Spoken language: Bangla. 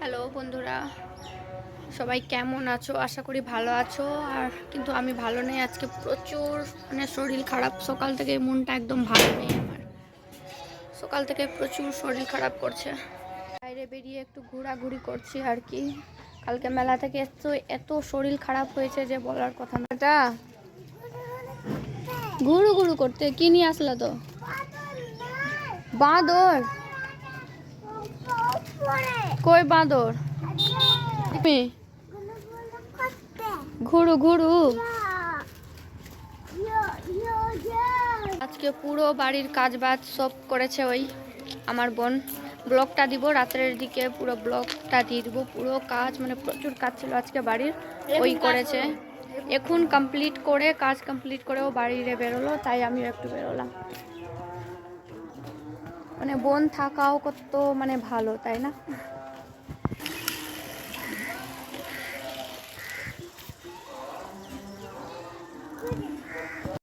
হ্যালো বন্ধুরা, সবাই কেমন আছো? আশা করি ভালো আছো। আর কিন্তু আমি ভালো নেই আজকে, প্রচুর শরীর খারাপ। সকাল থেকে মনটা একদম ভালো নেই আমার। সকাল থেকে প্রচুর শরীর খারাপ করছে। বাইরে বেরিয়ে একটু ঘোরাঘুরি করছি আর কি। কালকে মেলা থেকে এত এত শরীর খারাপ হয়েছে যে বলার কথা না। এটা ঘুরু ঘুরু করতে কি নিয়ে আসলা? তো বাঁদর? কই বাঁদর? ঘুরু ঘুরু। আজকে পুরো বাড়ির কাজ বাজ সব করেছে ওই আমার বোন। ব্লগটা দিব রাত্রের দিকে, পুরো ব্লগটা দিয়ে দিব। পুরো কাজ প্রচুর কাজ ছিল আজকে বাড়ির, ওই করেছে। এখন কমপ্লিট করে, কাজ কমপ্লিট করে ও বাড়িরে বেরোলো, তাই আমিও একটু বেরোলাম। বোন থাকাও কত ভালো, তাই না?